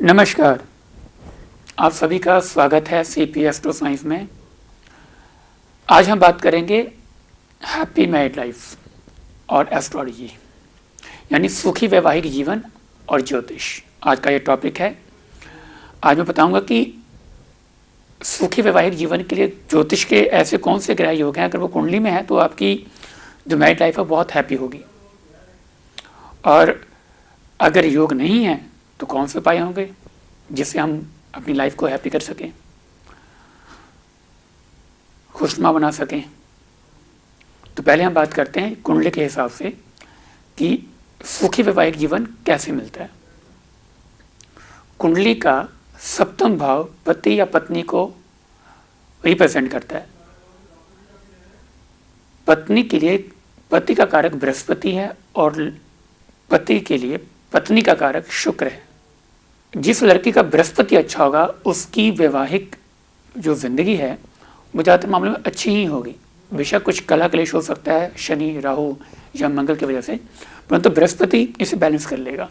नमस्कार, आप सभी का स्वागत है सीपी एस्ट्रो साइंस में। आज हम बात करेंगे हैप्पी मैरिड लाइफ और एस्ट्रोलॉजी, यानी सुखी वैवाहिक जीवन और ज्योतिष। आज का ये टॉपिक है। आज मैं बताऊंगा कि सुखी वैवाहिक जीवन के लिए ज्योतिष के ऐसे कौन से ग्रह योग हैं, अगर वो कुंडली में है तो आपकी जो मैरिड लाइफ है बहुत हैप्पी होगी, और अगर योग नहीं है तो कौन से उपाय होंगे जिससे हम अपनी लाइफ को हैप्पी कर सकें, खुशनुमा बना सकें। तो पहले हम बात करते हैं कुंडली के हिसाब से कि सुखी वैवाहिक जीवन कैसे मिलता है। कुंडली का सप्तम भाव पति या पत्नी को रिप्रेजेंट करता है। पत्नी के लिए पति का कारक बृहस्पति है और पति के लिए पत्नी का कारक शुक्र है। जिस लड़की का बृहस्पति अच्छा होगा उसकी वैवाहिक जो जिंदगी है वो ज़्यादातर मामले में अच्छी ही होगी। बेशक कुछ कलह क्लेश हो सकता है शनि राहु या मंगल की वजह से, परंतु बृहस्पति इसे बैलेंस कर लेगा।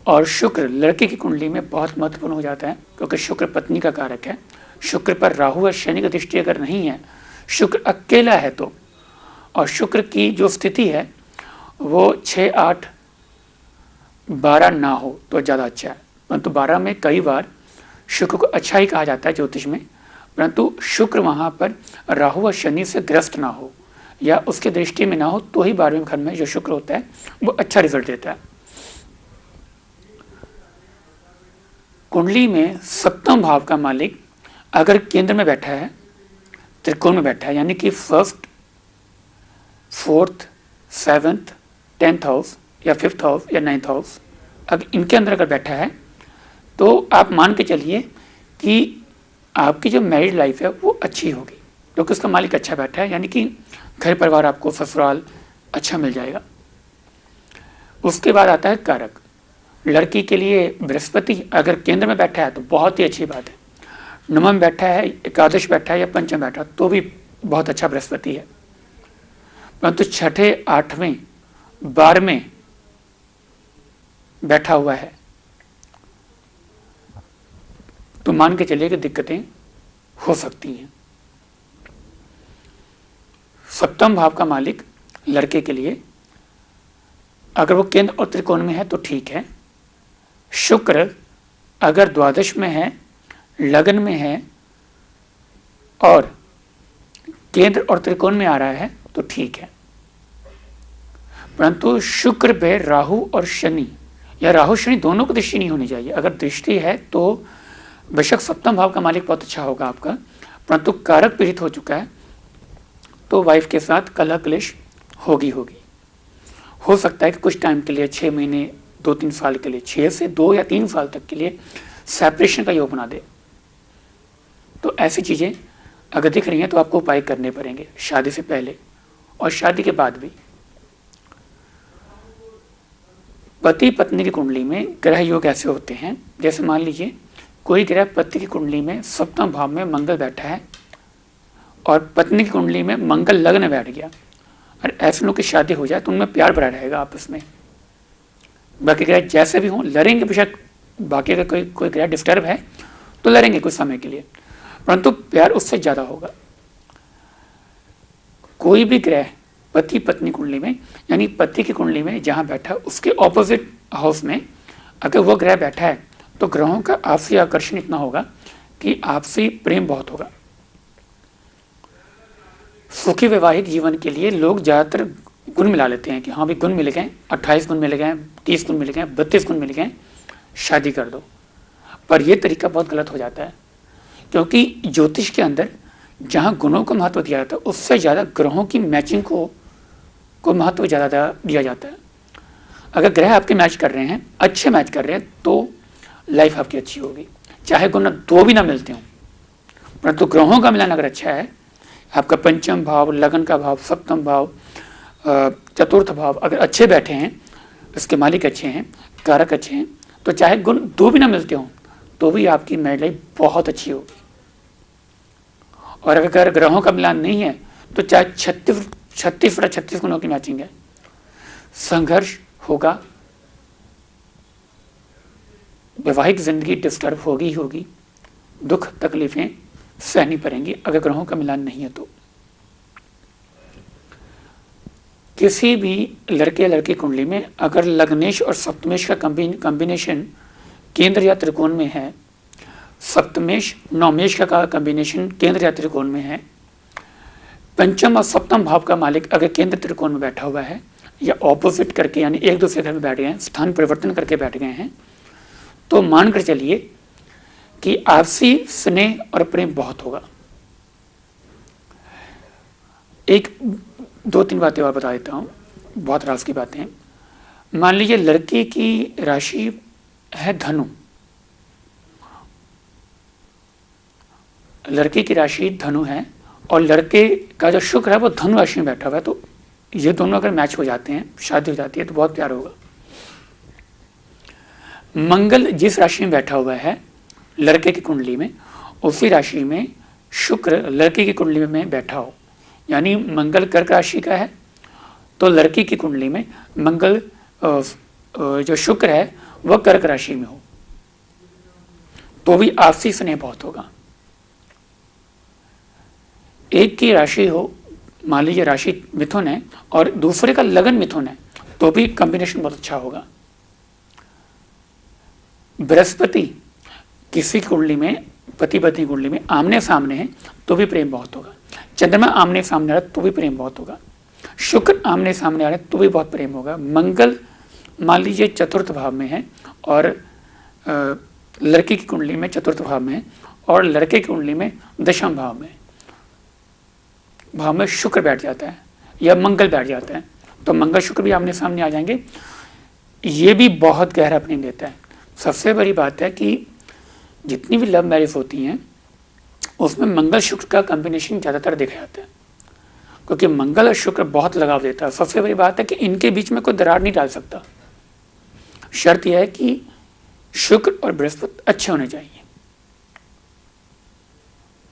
और शुक्र लड़की की कुंडली में बहुत महत्वपूर्ण हो जाता है, क्योंकि शुक्र पत्नी का कारक है। शुक्र पर राहु और शनि की दृष्टि अगर नहीं है, शुक्र अकेला है तो, और शुक्र की जो स्थिति है वो 6, 8, 12 ना हो तो ज़्यादा अच्छा है। परंतु 12 में कई बार शुक्र को अच्छा ही कहा जाता है ज्योतिष में, परंतु शुक्र वहाँ पर राहु और शनि से ग्रस्त ना हो या उसके दृष्टि में ना हो तो ही 12वें घर में जो शुक्र होता है वो अच्छा रिजल्ट देता है। कुंडली में सप्तम भाव का मालिक अगर केंद्र में बैठा है, त्रिकोण में बैठा है, यानी कि 1st, 4th, 7th, 10th house या 5th हाउस या 9th हाउस, अगर इनके अंदर अगर बैठा है तो आप मान के चलिए कि आपकी जो मैरिड लाइफ है वो अच्छी होगी, क्योंकि उसका मालिक अच्छा बैठा है, यानी कि घर परिवार आपको ससुराल अच्छा मिल जाएगा। उसके बाद आता है कारक। लड़की के लिए बृहस्पति अगर केंद्र में बैठा है तो बहुत ही अच्छी बात है। नवम में बैठा है, एकादश बैठा है या पंचम बैठा तो भी बहुत अच्छा बृहस्पति है। परंतु 6ठे, 8वें, 12वें बैठा हुआ है तो मान के चलिए कि दिक्कतें हो सकती हैं। सप्तम भाव का मालिक लड़के के लिए अगर वो केंद्र और त्रिकोण में है तो ठीक है। शुक्र अगर द्वादश में है, लग्न में है और केंद्र और त्रिकोण में आ रहा है तो ठीक है। परंतु शुक्र पे राहु और शनि या राहु शनि दोनों को दृष्टि नहीं होनी चाहिए। अगर दृष्टि है तो बेशक सप्तम भाव का मालिक बहुत अच्छा होगा आपका, परंतु कारक पीड़ित हो चुका है तो वाइफ के साथ कलह क्लेश होगी। हो सकता है कि कुछ टाइम के लिए 6 महीने, 2-3 साल के लिए, 6 से 2 या 3 साल तक के लिए सेपरेशन का योग बना दे। तो ऐसी चीज़ें अगर दिख रही हैं तो आपको उपाय करने पड़ेंगे शादी से पहले और शादी के बाद भी। पति पत्नी की कुंडली में ग्रह योग ऐसे होते हैं, जैसे मान लीजिए कोई ग्रह पति की कुंडली में सप्तम भाव में मंगल बैठा है और पत्नी की कुंडली में मंगल लग्न बैठ गया, और ऐसे लोग की शादी हो जाए तो उनमें प्यार बना रहेगा आपस में। बाकी ग्रह जैसे भी हों लड़ेंगे, बेशक बाकी अगर कोई ग्रह डिस्टर्ब है तो लड़ेंगे कुछ समय के लिए, परंतु प्यार उससे ज़्यादा होगा। कोई भी ग्रह पति पत्नी कुंडली में, यानी पति की कुंडली में जहाँ बैठा उसके ऑपोजिट हाउस में अगर वो ग्रह बैठा है तो ग्रहों का आपसी आकर्षण इतना होगा कि आपसी प्रेम बहुत होगा। सुखी वैवाहिक जीवन के लिए लोग ज़्यादातर गुण मिला लेते हैं कि हाँ भी गुण मिल गए, 28 गुण मिल गए, 30 गुण मिल गए, 32 गुण मिल गए, शादी कर दो। पर यह तरीका बहुत गलत हो जाता है, क्योंकि ज्योतिष के अंदर जहाँ गुणों को महत्व दिया जाता है उससे ज़्यादा ग्रहों की मैचिंग को महत्व ज़्यादा दिया जाता है। अगर ग्रह आपके मैच कर रहे हैं, अच्छे मैच कर रहे हैं, तो लाइफ आपकी अच्छी होगी, चाहे गुण 2 भी ना मिलते हों। परंतु ग्रहों का मिलान अगर अच्छा है, आपका पंचम भाव, लगन का भाव, सप्तम भाव, चतुर्थ भाव अगर अच्छे बैठे हैं, इसके मालिक अच्छे हैं, कारक अच्छे हैं, तो चाहे गुण 2 भी ना मिलते हों तो भी आपकी मैरिड लाइफ बहुत अच्छी होगी। और अगर ग्रहों का मिलान नहीं है तो चाहे 36 गुणों की मैचिंग है, संघर्ष होगा, वैवाहिक जिंदगी डिस्टर्ब होगी ही होगी, दुख तकलीफें सहनी पड़ेंगी अगर ग्रहों का मिलान नहीं है तो। किसी भी लड़के लड़की कुंडली में अगर लग्नेश और सप्तमेश का कॉम्बिनेशन केंद्र या त्रिकोण में है, सप्तमेश नवमेश का कॉम्बिनेशन केंद्र या त्रिकोण में है, पंचम और सप्तम भाव का मालिक अगर केंद्र त्रिकोण में बैठा हुआ है या ऑपोजिट करके यानी एक दूसरे घर में बैठ गए हैं, स्थान परिवर्तन करके बैठ गए हैं, तो मानकर चलिए कि आपसी स्नेह और प्रेम बहुत होगा। एक दो तीन बातें और बता देता हूँ, बहुत राज की बातें हैं। मान लीजिए लड़के की राशि है धनु, लड़के की राशि धनु है और लड़के का जो शुक्र है वो धनु राशि में बैठा हुआ है, तो ये दोनों अगर मैच हो जाते हैं, शादी हो जाती है तो बहुत प्यार होगा। मंगल जिस राशि में बैठा हुआ है लड़के की कुंडली में, उसी राशि में शुक्र लड़की की कुंडली में बैठा हो, यानी मंगल कर्क राशि का है तो लड़की की कुंडली में मंगल जो शुक्र है वह कर्क राशि में हो, तो भी आपसी स्नेह बहुत होगा। एक की राशि हो, मान लीजिए राशि मिथुन है और दूसरे का लगन मिथुन है, तो भी कॉम्बिनेशन बहुत अच्छा होगा। बृहस्पति किसी कुंडली में, पति पत्नी कुंडली में आमने सामने है तो भी प्रेम बहुत होगा। चंद्रमा आमने सामने आ रहा है तो भी प्रेम बहुत होगा। शुक्र आमने सामने आ रहा है तो भी बहुत प्रेम होगा। मंगल मान लीजिए चतुर्थ भाव में है और लड़की की कुंडली में चतुर्थ भाव में है और लड़के की कुंडली में दशम भाव में शुक्र बैठ जाता है या मंगल बैठ जाता है, तो मंगल शुक्र भी आमने सामने आ जाएंगे। ये भी बहुत गहरा प्रेम देता है। सबसे बड़ी बात है कि जितनी भी लव मैरिज होती हैं उसमें मंगल शुक्र का कॉम्बिनेशन ज़्यादातर देखा जाता है, क्योंकि मंगल और शुक्र बहुत लगाव देता है। सबसे बड़ी बात है कि इनके बीच में कोई दरार नहीं डाल सकता। शर्त यह है कि शुक्र और बृहस्पति अच्छे होने चाहिए,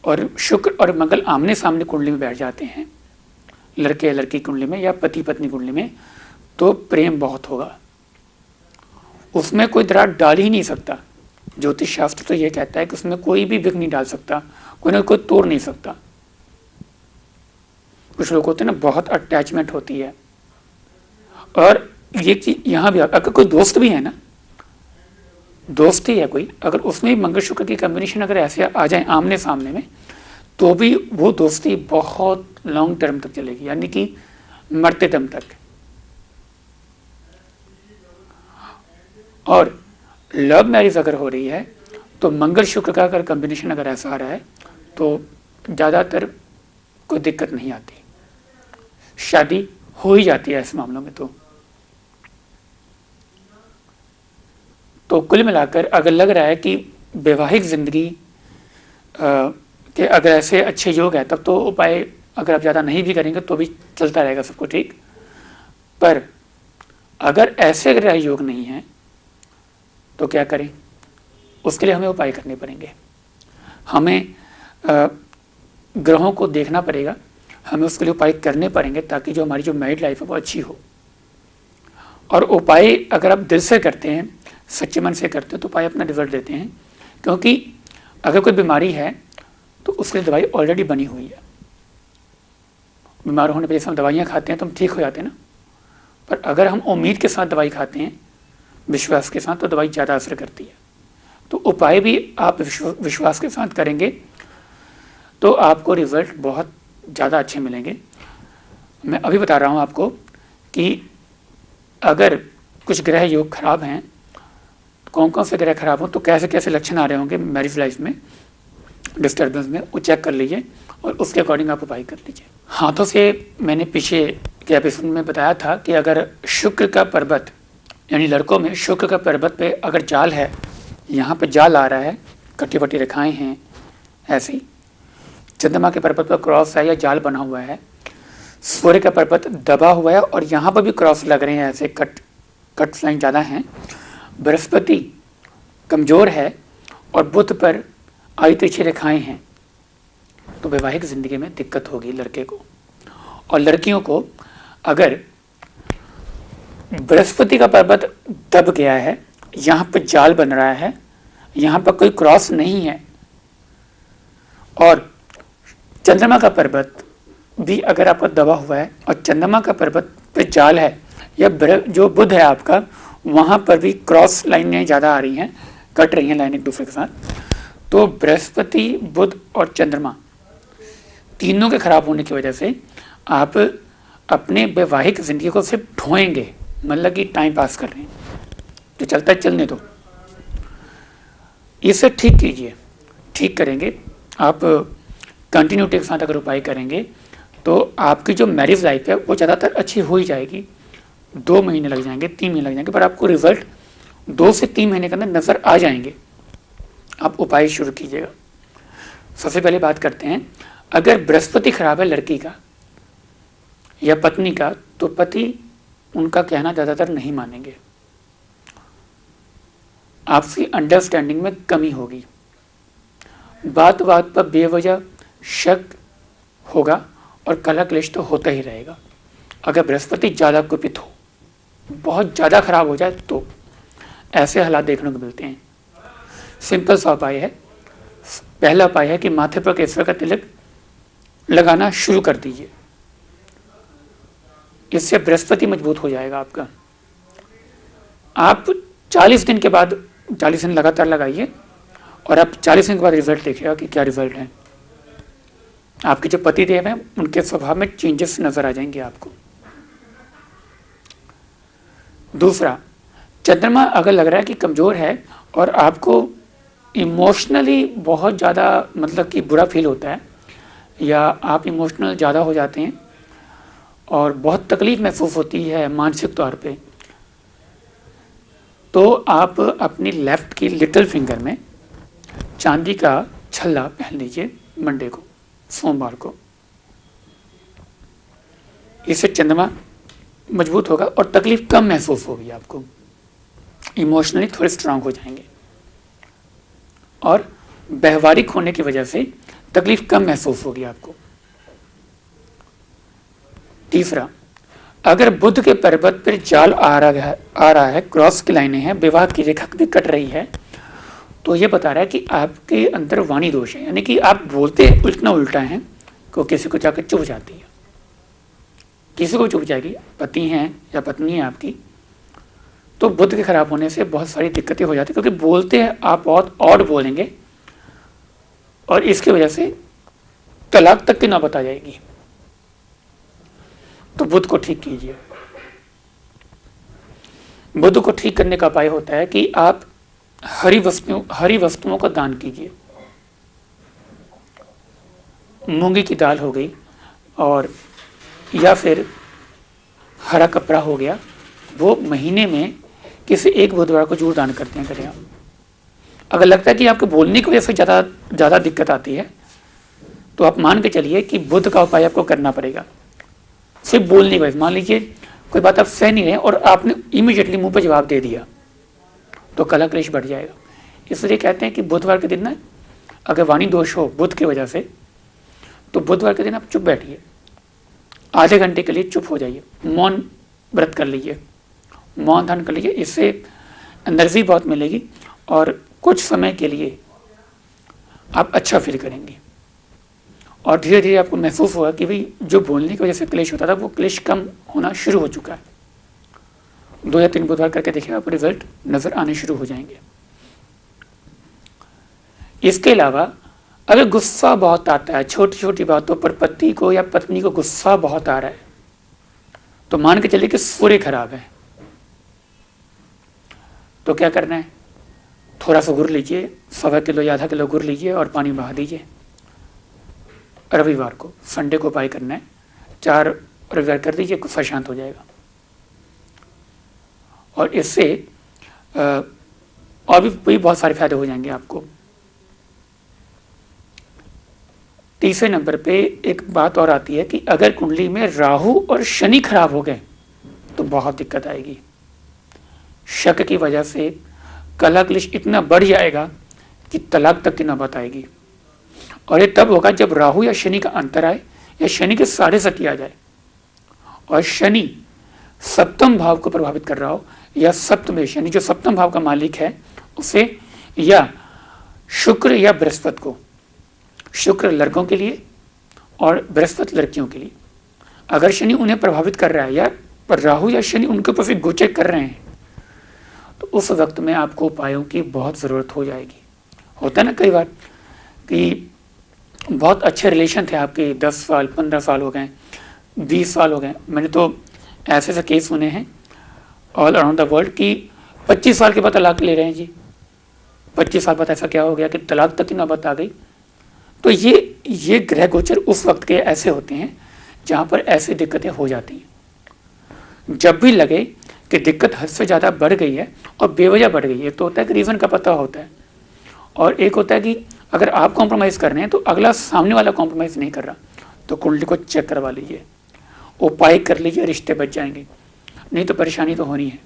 और शुक्र और मंगल आमने सामने कुंडली में बैठ जाते हैं लड़के लड़की कुंडली में या पति पत्नी कुंडली में, तो प्रेम बहुत होगा, उसमें कोई दरार डाल ही नहीं सकता। ज्योतिष शास्त्र तो यह कहता है कि उसमें कोई भी विघ्न नहीं डाल सकता, कोई ना कोई तोड़ नहीं सकता। कुछ लोग होते हैं ना, बहुत अटैचमेंट होती है। और ये चीज यहाँ भी, अगर कोई दोस्त भी है ना, दोस्त ही है कोई, अगर उसमें भी मंगल शुक्र की कॉम्बिनेशन अगर ऐसे आ जाए आमने सामने में, तो भी वो दोस्ती बहुत लॉन्ग टर्म तक चलेगी, यानी कि मरते दम तक। और लव मैरिज अगर हो रही है तो मंगल शुक्र का अगर कॉम्बिनेशन अगर ऐसा आ रहा है तो ज़्यादातर कोई दिक्कत नहीं आती, शादी हो ही जाती है ऐसे मामलों में। तो कुल मिलाकर अगर लग रहा है कि वैवाहिक जिंदगी के अगर ऐसे अच्छे योग है, तब तो उपाय अगर आप ज़्यादा नहीं भी करेंगे तो भी चलता रहेगा सबको ठीक। पर अगर ऐसे अगर योग नहीं है तो क्या करें, उसके लिए हमें उपाय करने पड़ेंगे। हमें ग्रहों को देखना पड़ेगा, हमें उसके लिए उपाय करने पड़ेंगे ताकि जो हमारी जो मैरिड लाइफ है वो अच्छी हो। और उपाय अगर आप दिल से करते हैं, सच्चे मन से करते हैं, तो उपाय अपना रिजल्ट देते हैं। क्योंकि अगर कोई बीमारी है तो उसके लिए दवाई ऑलरेडी बनी हुई है। बीमार होने पर जैसे हम दवाइयाँ खाते हैं तो हम ठीक हो जाते हैं ना, पर अगर हम उम्मीद के साथ दवाई खाते हैं, विश्वास के साथ, तो दवाई ज़्यादा असर करती है। तो उपाय भी आप विश्वास के साथ करेंगे तो आपको रिजल्ट बहुत ज़्यादा अच्छे मिलेंगे। मैं अभी बता रहा हूँ आपको कि अगर कुछ ग्रह योग खराब हैं, कौन कौन से ग्रह खराब हो तो कैसे कैसे लक्षण आ रहे होंगे मैरिज लाइफ में, डिस्टर्बेंस में, वो चेक कर लीजिए और उसके अकॉर्डिंग आप उपाय कर लीजिए। हाथों से मैंने पीछे के एपिसोड में बताया था कि अगर शुक्र का पर्वत, यानी लड़कों में शुक्र का पर्वत पे अगर जाल है, यहाँ पे जाल आ रहा है, कटी पटी रेखाएं हैं ऐसी, चंद्रमा के पर्वत पर क्रॉस है या जाल बना हुआ है, सूर्य का पर्वत दबा हुआ है और यहाँ पर भी क्रॉस लग रहे हैं, ऐसे कट लाइन ज़्यादा हैं, बृहस्पति कमज़ोर है और बुध पर आई तिरछी रेखाएं हैं, तो वैवाहिक ज़िंदगी में दिक्कत होगी लड़के को। और लड़कियों को अगर बृहस्पति का पर्वत दब गया है, यहाँ पर जाल बन रहा है, यहाँ पर कोई क्रॉस नहीं है। और चंद्रमा का पर्वत भी अगर आपका दबा हुआ है और चंद्रमा का पर्वत पे जाल है या जो बुध है आपका, वहाँ पर भी क्रॉस लाइनें ज़्यादा आ रही हैं, कट रही हैं लाइन एक दूसरे के साथ, तो बृहस्पति, बुध और चंद्रमा तीनों के खराब होने की वजह से आप अपने वैवाहिक जिंदगी को सिर्फ ढोएंगे, मतलब कि टाइम पास कर रहे हैं, जो चलता है चलने दो। इसे ठीक कीजिए, ठीक करेंगे आप कंटिन्यूटी के साथ अगर उपाय करेंगे तो आपकी जो मैरिज लाइफ है वो ज़्यादातर अच्छी हो ही जाएगी। 2 महीने लग जाएंगे, 3 महीने लग जाएंगे, पर आपको रिजल्ट 2 से 3 महीने के अंदर नज़र आ जाएंगे। आप उपाय शुरू कीजिएगा। सबसे पहले बात करते हैं, अगर बृहस्पति खराब है लड़की का या पत्नी का, तो पति उनका कहना ज़्यादातर नहीं मानेंगे, आपसी अंडरस्टैंडिंग में कमी होगी, बात बात पर बेवजह शक होगा और कलह क्लेश तो होता ही रहेगा। अगर बृहस्पति ज़्यादा कुपित हो, बहुत ज़्यादा खराब हो जाए, तो ऐसे हालात देखने को मिलते हैं। सिंपल सा उपाय है। पहला उपाय है कि माथे पर केसर का तिलक लगाना शुरू कर दीजिए, इससे बृहस्पति मजबूत हो जाएगा आपका। आप 40 दिन के बाद, 40 दिन लगातार लगाइए और आप 40 दिन के बाद रिजल्ट देखिएगा कि क्या रिजल्ट है। आपके जो पति देव हैं उनके स्वभाव में चेंजेस नजर आ जाएंगे आपको। दूसरा, चंद्रमा अगर लग रहा है कि कमजोर है और आपको इमोशनली बहुत ज़्यादा मतलब कि बुरा फील होता है या आप इमोशनल ज़्यादा हो जाते हैं और बहुत तकलीफ महसूस होती है मानसिक तौर पे, तो आप अपनी लेफ्ट की लिटिल फिंगर में चांदी का छल्ला पहन लीजिए मंडे को, सोमवार को। इससे चंद्रमा मजबूत होगा और तकलीफ कम महसूस होगी आपको, इमोशनली थोड़े स्ट्रांग हो जाएंगे और व्यवहारिक होने की वजह से तकलीफ कम महसूस होगी आपको। तीसरा, अगर बुध के पर्वत पर जाल आ रहा है, क्रॉस की लाइनें हैं, विवाह की रेखा भी कट रही है, तो ये बता रहा है कि आपके अंदर वाणी दोष है, यानी कि आप बोलते उल्टा उल्टा हैं, को किसी को जाकर चुभ जाती है, किसी को चुभ जाएगी, पति हैं या पत्नी है आपकी, तो बुध के खराब होने से बहुत सारी दिक्कतें हो जाती है, क्योंकि बोलते हैं आप बहुत ऑड बोलेंगे और इसकी वजह से तलाक तक की नौबत आ जाएगी। तो बुध को ठीक कीजिए। बुध को ठीक करने का उपाय होता है कि आप हरी वस्तुओं का दान कीजिए। मूंगी की दाल हो गई और या फिर हरा कपड़ा हो गया, वो महीने में किसी एक बुधवार को जरूर दान करते हैं करें आप। अगर लगता है कि आपको बोलने की वजह से ज़्यादा दिक्कत आती है, तो आप मान के चलिए कि बुध का उपाय आपको करना पड़ेगा। सिर्फ बोलने की वजह, मान लीजिए कोई बात आप सह नहीं रहे और आपने इमीडिएटली मुंह पर जवाब दे दिया, तो कलह क्लेश बढ़ जाएगा। इसलिए कहते हैं कि बुधवार के दिन ना, अगर वाणी दोष हो बुध की वजह से, तो बुधवार के दिन आप चुप बैठिए, आधे घंटे के लिए चुप हो जाइए, मौन व्रत कर लीजिए, मौन धारण कर लीजिए। इससे एनर्जी बहुत मिलेगी और कुछ समय के लिए आप अच्छा फील करेंगे और धीरे धीरे आपको महसूस होगा कि भाई जो बोलने की वजह से क्लेश होता था वो क्लेश कम होना शुरू हो चुका है। 2 या 3 बुधवार करके देखिए, आपको रिजल्ट नजर आने शुरू हो जाएंगे। इसके अलावा अगर गुस्सा बहुत आता है, छोटी छोटी बातों पर पति को या पत्नी को गुस्सा बहुत आ रहा है, तो मान के चलिए कि सूर्य खराब है, तो क्या करना है, थोड़ा सा गुड़ लीजिए, 1.25 किलो या आधा किलो गुड़ लीजिए और पानी बहा दीजिए। रविवार को, संडे को उपाय करना है, 4 रविवार कर दीजिए, गुस्सा शांत हो जाएगा। और इससे और भी बहुत सारे फायदे हो जाएंगे आपको। तीसरे नंबर पे एक बात और आती है कि अगर कुंडली में राहु और शनि खराब हो गए तो बहुत दिक्कत आएगी। शक की वजह से कलह क्लेश इतना बढ़ जाएगा कि तलाक तक की नौबत आएगी। और ये तब होगा जब राहु या शनि का अंतर आए या शनि के साढ़े सती आ जाए और शनि सप्तम भाव को प्रभावित कर रहा हो, या सप्तम शनि जो सप्तम भाव का मालिक है उसे, या शुक्र या बृहस्पति को, शुक्र लड़कों के लिए और बृहस्पति लड़कियों के लिए, अगर शनि उन्हें प्रभावित कर रहा है या राहु या शनि उनके ऊपर फिर गोचर कर रहे हैं, तो उस वक्त में आपको उपायों की बहुत ज़रूरत हो जाएगी। होता है ना कई बार कि बहुत अच्छे रिलेशन थे आपके, 10 साल 15 साल हो गए, 20 साल हो गए। मैंने तो ऐसे ऐसे केस सुने हैं ऑल अराउंड द वर्ल्ड कि 25 साल के बाद तलाक ले रहे हैं जी। 25 साल बाद ऐसा क्या हो गया कि तलाक तक की नौबत आ गई। तो ये ग्रह गोचर उस वक्त के ऐसे होते हैं जहाँ पर ऐसी दिक्कतें हो जाती हैं। जब भी लगे कि दिक्कत हद से ज़्यादा बढ़ गई है और बेवजह बढ़ गई है, एक तो होता है कि रीज़न का पता होता है, और एक होता है कि अगर आप कॉम्प्रोमाइज़ कर रहे हैं तो अगला सामने वाला कॉम्प्रोमाइज़ नहीं कर रहा, तो कुंडली को चेक करवा लीजिए, उपाय कर लीजिए, रिश्ते बच जाएंगे, नहीं तो परेशानी तो होनी है।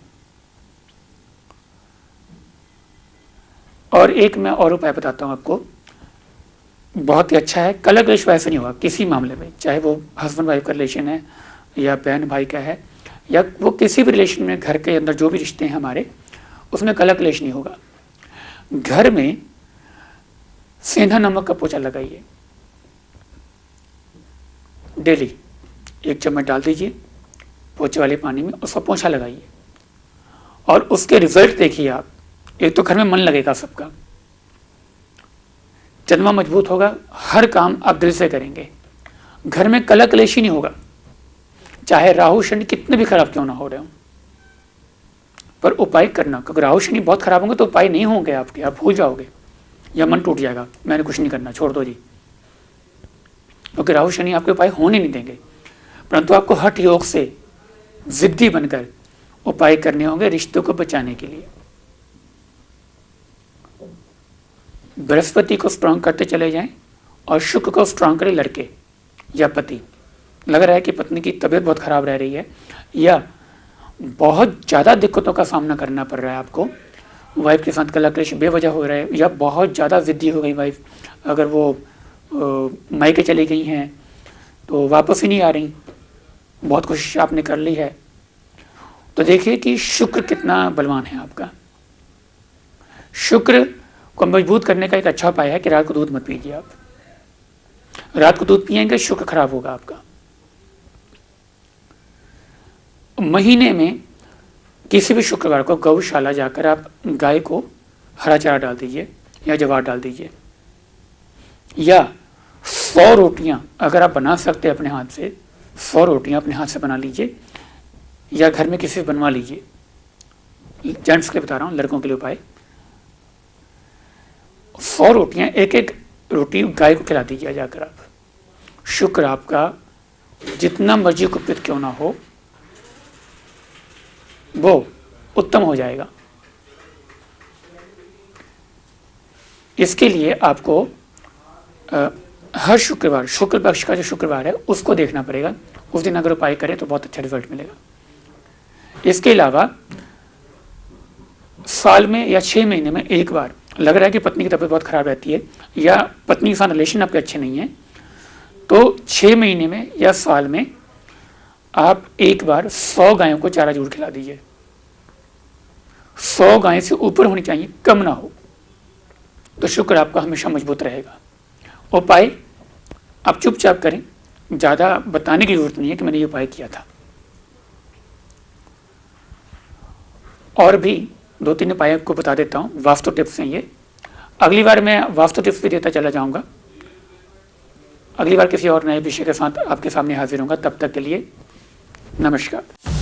और एक मैं और उपाय बताता हूँ आपको, बहुत ही अच्छा है। कलह क्लेश वैसे नहीं होगा किसी मामले में, चाहे वो हस्बैंड वाइफ का रिलेशन है या बहन भाई का है या वो किसी भी रिलेशन में, घर के अंदर जो भी रिश्ते हैं हमारे, उसमें कलह क्लेश नहीं होगा। घर में सेंधा नमक का पोछा लगाइए, डेली 1 चम्मच डाल दीजिए पोछे वाले पानी में, उसका पोछा लगाइए और उसके रिजल्ट देखिए आप। एक तो घर में मन लगेगा सबका, जन्मा मजबूत होगा, हर काम आप दिल से करेंगे, घर में कलह क्लेश ही नहीं होगा, चाहे राहु शनि कितने भी खराब क्यों ना हो रहे हो। पर उपाय करना, क्योंकि राहु शनि बहुत खराब होंगे तो उपाय नहीं होंगे आपके, आप भूल जाओगे या मन टूट जाएगा, मैंने कुछ नहीं करना, छोड़ दो जी, क्योंकि राहु शनि आपके उपाय होने नहीं देंगे। परंतु आपको हठ योग से जिद्दी बनकर उपाय करने होंगे रिश्तों को बचाने के लिए। बृहस्पति को स्ट्रांग करते चले जाएं और शुक्र को स्ट्रांग करें लड़के या पति। लग रहा है कि पत्नी की तबीयत बहुत खराब रह रही है या बहुत ज़्यादा दिक्कतों का सामना करना पड़ रहा है आपको, वाइफ के साथ कलह क्लेश बेवजह हो रहा है या बहुत ज़्यादा जिद्दी हो गई वाइफ, अगर वो मायके चली गई हैं तो वापस ही नहीं आ रही, बहुत कोशिश आपने कर ली है, तो देखिए कि शुक्र कितना बलवान है आपका। शुक्र को मजबूत करने का एक अच्छा उपाय है कि रात को दूध मत पीजिए। आप रात को दूध पिएंगे शुक्र खराब होगा आपका। महीने में किसी भी शुक्रवार को गौशाला जाकर आप गाय को हरा चारा डाल दीजिए या जवार डाल दीजिए, या 100 रोटियां अगर आप बना सकते हैं अपने हाथ से, 100 रोटियां अपने हाथ से बना लीजिए या घर में किसी से बनवा लीजिए। जेंट्स के लिए बता रहा हूँ, लड़कों के लिए उपाय, 100 रोटियां, एक एक रोटी गाय को खिला दीजिए जाकर आप। शुक्र आपका जितना मर्जी कुपित क्यों ना हो वो उत्तम हो जाएगा। इसके लिए आपको हर शुक्रवार, शुक्ल पक्ष का जो शुक्रवार है उसको देखना पड़ेगा, उस दिन अगर उपाय करें तो बहुत अच्छा रिजल्ट मिलेगा। इसके अलावा साल में या 6 महीने में एक बार, लग रहा है कि पत्नी की तबीयत बहुत खराब रहती है या पत्नी के साथ रिलेशन आपके अच्छे नहीं है, तो 6 महीने में या साल में आप एक बार 100 गायों को चारा जरूर खिला दीजिए। 100 गाय से ऊपर होनी चाहिए, कम ना हो, तो शुक्र आपका हमेशा मजबूत रहेगा। उपाय आप चुपचाप करें, ज़्यादा बताने की जरूरत नहीं है कि मैंने ये उपाय किया था। और भी 2-3 उपाय आपको बता देता हूँ, वास्तु टिप्स हैं ये। अगली बार मैं वास्तु टिप्स भी देता चला जाऊँगा। अगली बार किसी और नए विषय के साथ आपके सामने हाजिर होऊंगा। तब तक के लिए नमस्कार।